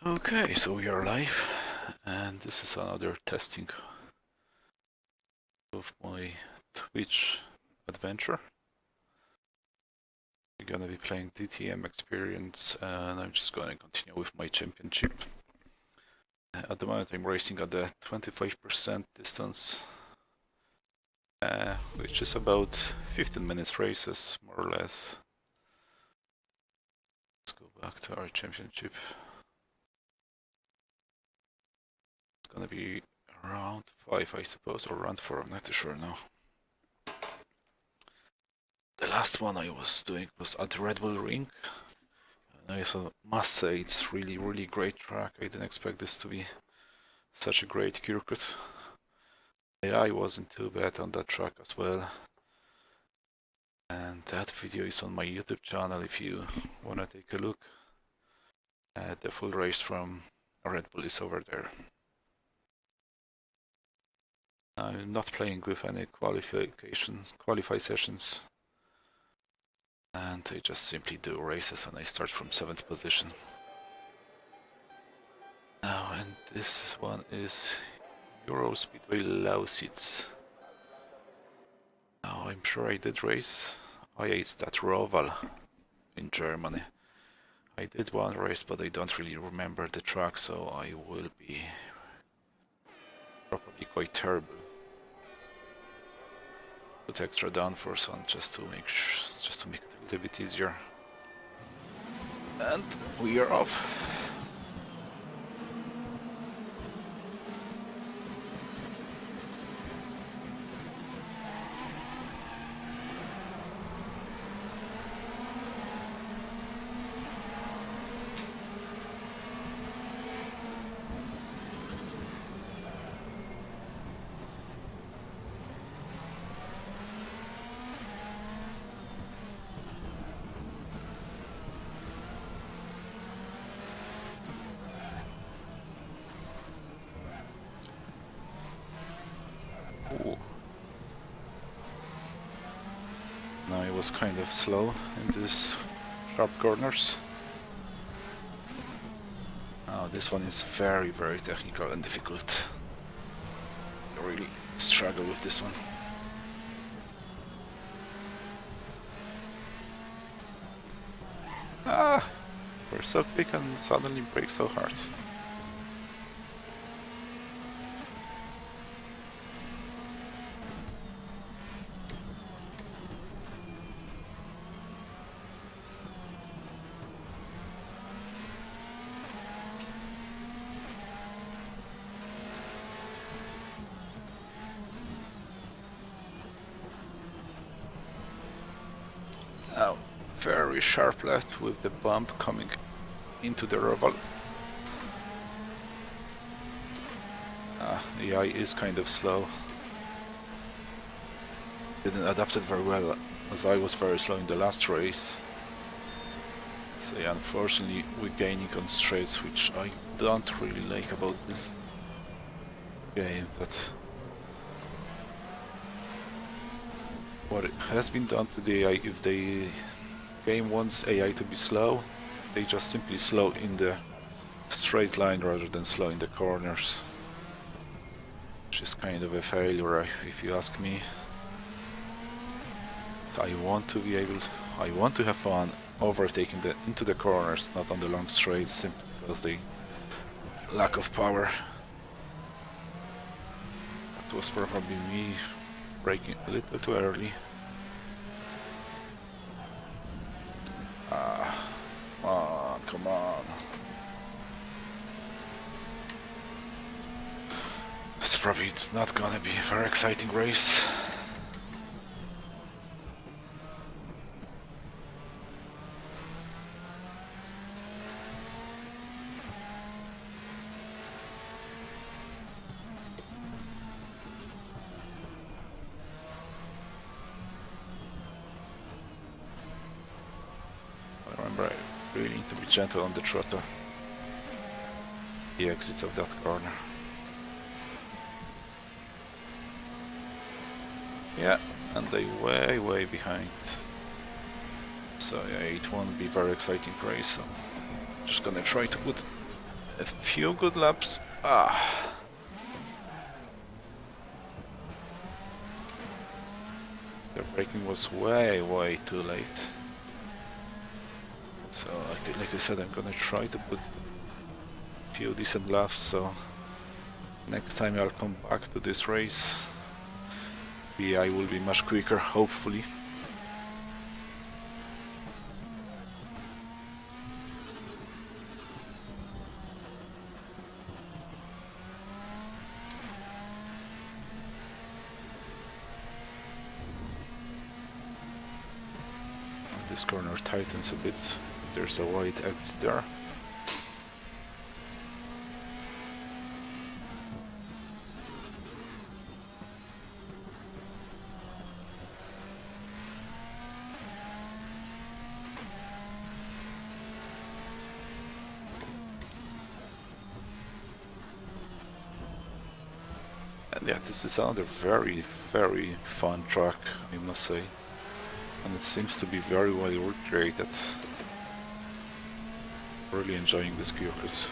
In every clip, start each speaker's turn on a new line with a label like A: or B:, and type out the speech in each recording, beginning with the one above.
A: Okay, so we are live, and this is another testing of my Twitch adventure. We're gonna be playing DTM experience, and I'm just gonna continue with my championship. At the moment I'm racing at the 25% distance, which is about 15 minutes races, more or less. Let's go back to our championship. It's gonna be around 5, I suppose, or around 4, I'm not too sure now. The last one I was doing was at Red Bull Ring, and I must say it's really great track. I didn't expect this to be such a great circuit. AI wasn't too bad on that track as well, and that video is on my YouTube channel if you wanna take a look. The full race from Red Bull is over there. I'm not playing with any qualify sessions, and I just simply do races, and I start from 7th position. Now, and this one is EuroSpeedway Lausitz. Now, I'm sure I did race. Oh yeah, it's that Roval in Germany. I did one race, but I don't really remember the track, so I will be probably quite terrible. Put extra downforce on just to make it a little bit easier. And we are off. Ooh. Now I was kind of slow in these sharp corners. Now this one is very technical and difficult. I really struggle with this one. Ah! We're so quick and suddenly brake so hard. Now, very sharp left with the bump coming into the Roval. The AI is kind of slow. Didn't adapt it very well, as I was very slow in the last race. So yeah, unfortunately we're gaining on straights, which I don't really like about this game. That what has been done to the AI, if the game wants AI to be slow, they just simply slow in the straight line rather than slow in the corners. Which is kind of a failure, if you ask me. I want to have fun overtaking into the corners, not on the long straights, simply because the lack of power. That was probably me braking a little too early. Come on. It's not gonna be a very exciting race. Remember, I really need to be gentle on the throttle. The exits of that corner. Yeah, and they way behind. So yeah, it won't be very exciting race. So just gonna try to put A few good laps. Ah. The braking was way too late. So like I said, I'm gonna try to put a few decent laps, so next time I'll come back to this race, I will be much quicker, hopefully. This corner tightens a bit. There's a wide exit there. And yeah, this is another very fun track, I must say. And it seems to be very well recreated. Really enjoying this circuit.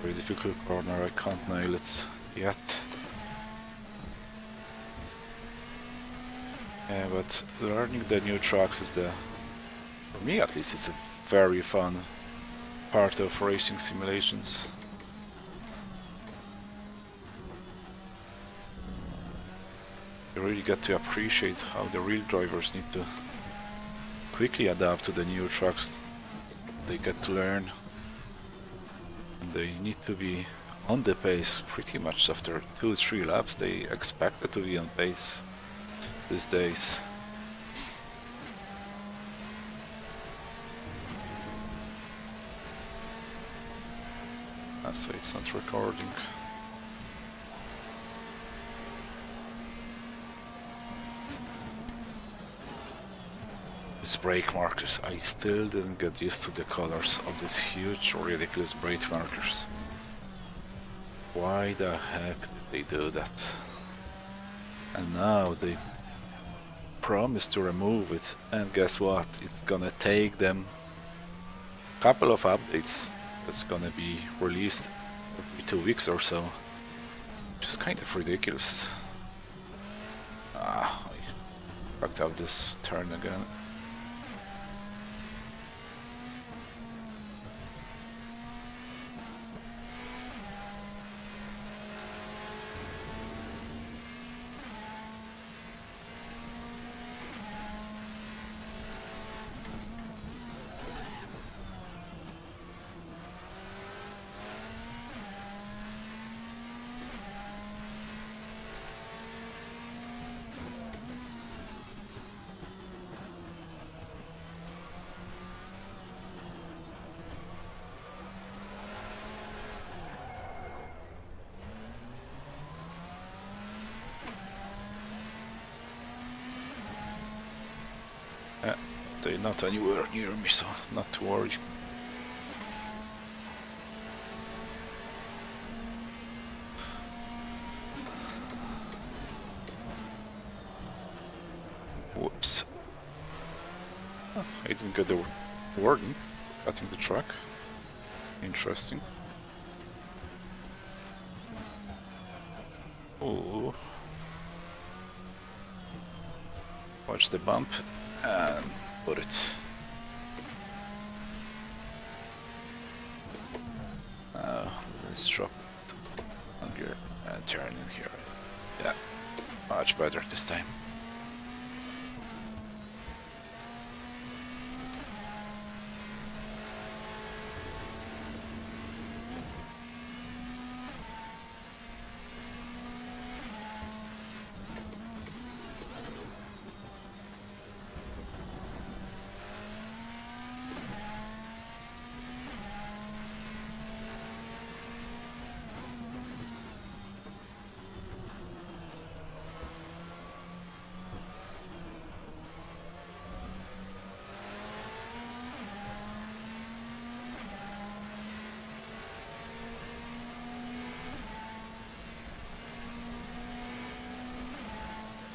A: Very difficult corner, I can't nail it yet. Yeah, but learning the new tracks is for me at least, it's a very fun part of racing simulations. You really get to appreciate how the real drivers need to quickly adapt to the new tracks they get to learn. They need to be on the pace pretty much after 2-3 laps. They expect it to be on pace these days. That's why it's not recording. These brake markers, I still didn't get used to the colors of these huge, ridiculous brake markers. Why the heck did they do that? And now they promise to remove it, and guess what? It's gonna take them a couple of updates that's gonna be released every 2 weeks or so. Which is kind of ridiculous. Ah, I fucked up this turn again. They're not anywhere near me, so not to worry. Whoops. Oh, I didn't get the warning cutting the track. Interesting. Oh. Watch the bump and put it. Let's drop it on here and turn in here. Yeah, much better this time.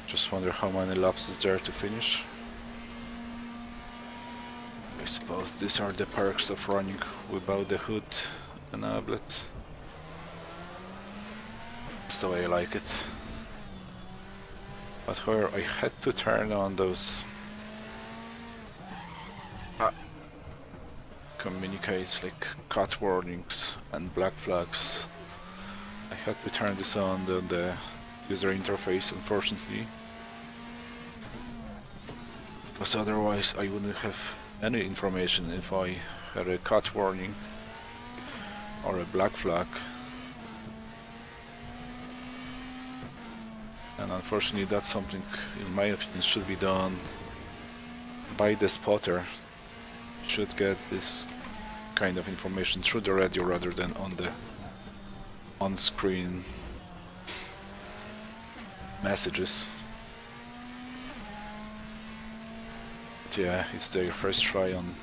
A: Just wonder how many laps is there to finish. I suppose these are the perks of running without the hood enabled. That's the way I like it. But however, I had to turn on those communicates like cut warnings and black flags. I had to turn this on the user interface, unfortunately, because otherwise I wouldn't have any information if I had a cut warning or a black flag. And unfortunately that's something, in my opinion, should be done by the spotter. Should get this kind of information through the radio rather than on the on-screen messages. But yeah, it's their first try on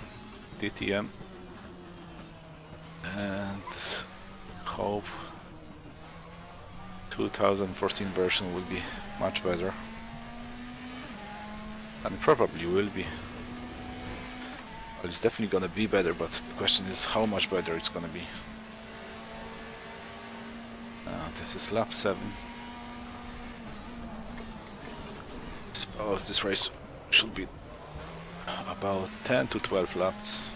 A: DTM, and hope 2014 version will be much better, and probably will be. Well, it's definitely gonna be better, but the question is how much better it's gonna be. This is lap 7. I suppose this race should be about 10 to 12 laps.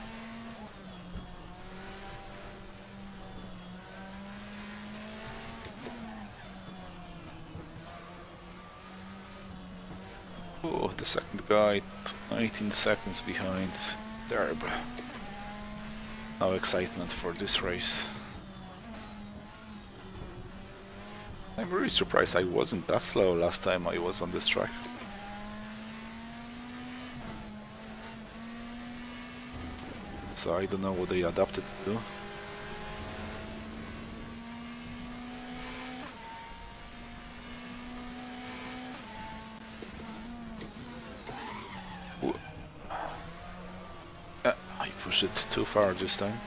A: Oh, the second guy, 19 seconds behind. Terrible. No excitement for this race. I'm really surprised I wasn't that slow last time I was on this track. So I don't know what they adapted to. I pushed it too far this time.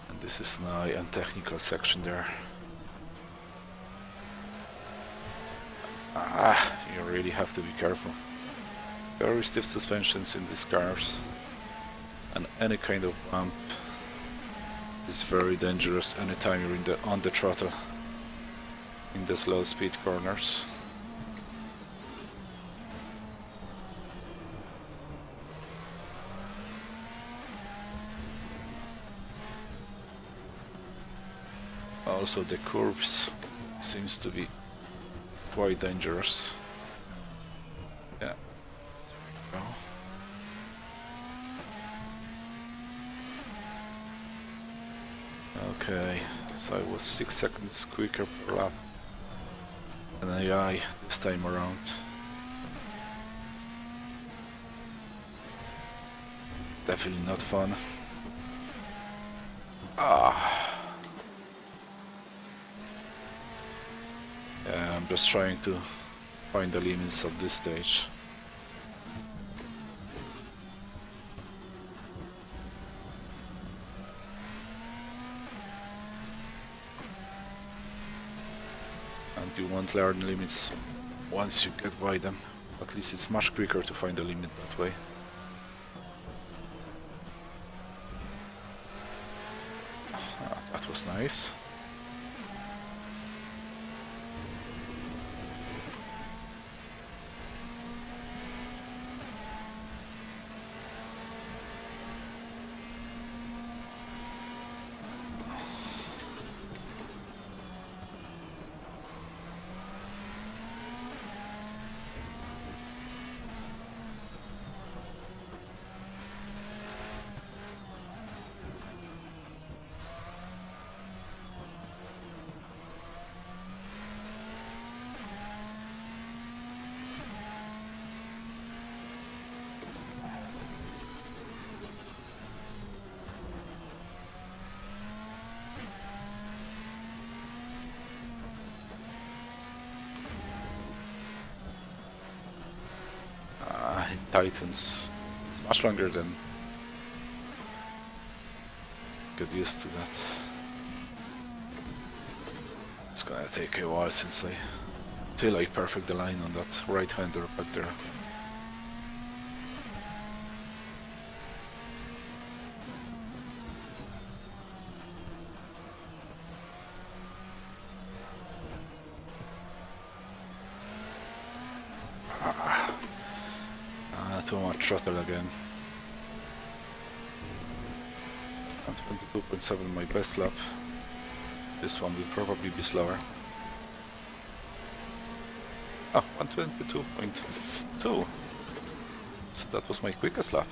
A: And this is now a technical section there. You really have to be careful. Very stiff suspensions in these cars, and any kind of bump is very dangerous anytime you're on the throttle in the slow speed corners. Also the curves seems to be quite dangerous. Yeah, there we go. Okay, so I was 6 seconds quicker per lap than AI this time around. Definitely not fun. Yeah, I'm just trying to find the limits of this stage. And you won't learn limits once you get by them. At least it's much quicker to find the limit that way. That was nice. Titans. It's much longer than get used to that. It's gonna take a while till I perfect the line on that right-hander back there. Too much throttle again. And 22.7 my best lap. This one will probably be slower. Oh, 122.2. So that was my quickest lap.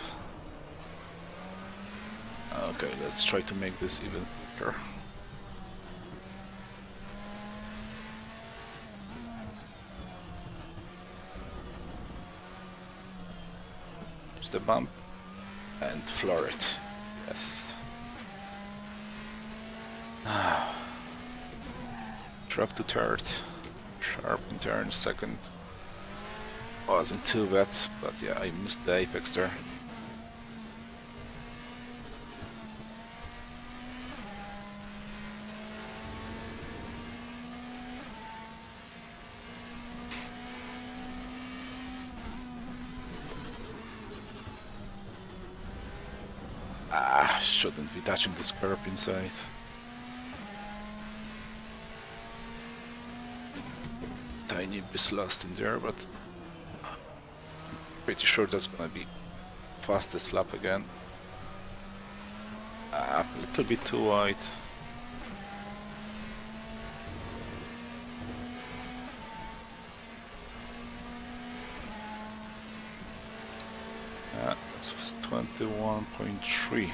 A: Okay, let's try to make this even quicker. Here's the bump and floor it. Yes. Drop to third. Sharp in turn, second. Wasn't too bad, but yeah, I missed the apex there. Shouldn't be touching this curb inside. Tiny bit lost in there, but pretty sure that's gonna be fastest lap again. A little bit too wide. This was 21.3.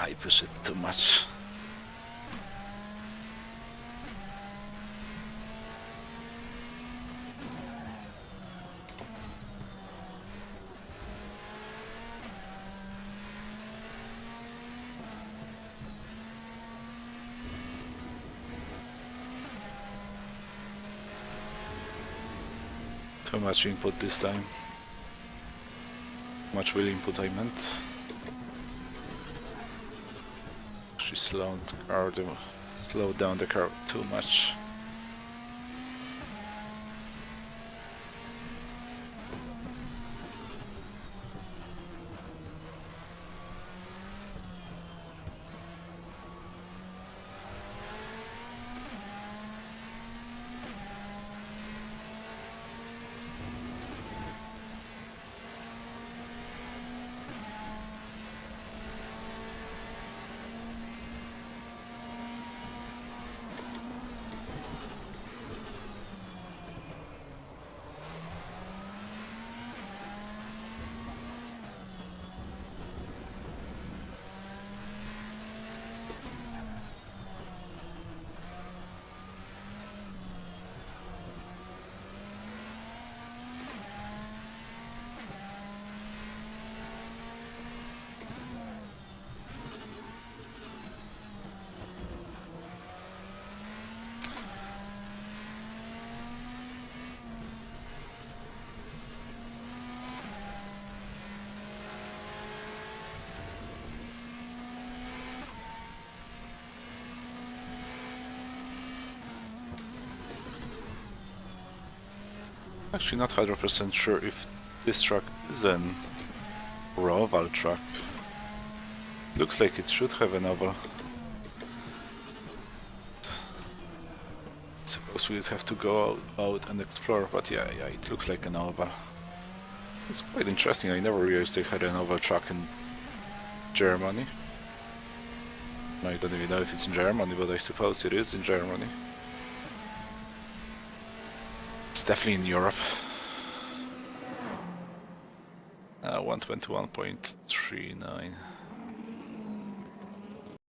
A: I push it too much. Too much input this time. Much will input I meant. She slowed down the car too much. Actually not 100% sure if this track is an oval track. Looks like it should have an oval. Suppose we'd have to go out and explore, but yeah, it looks like an oval. It's quite interesting, I never realized they had an oval track in Germany. I don't even know if it's in Germany, but I suppose it is in Germany. It's definitely in Europe. 121.39.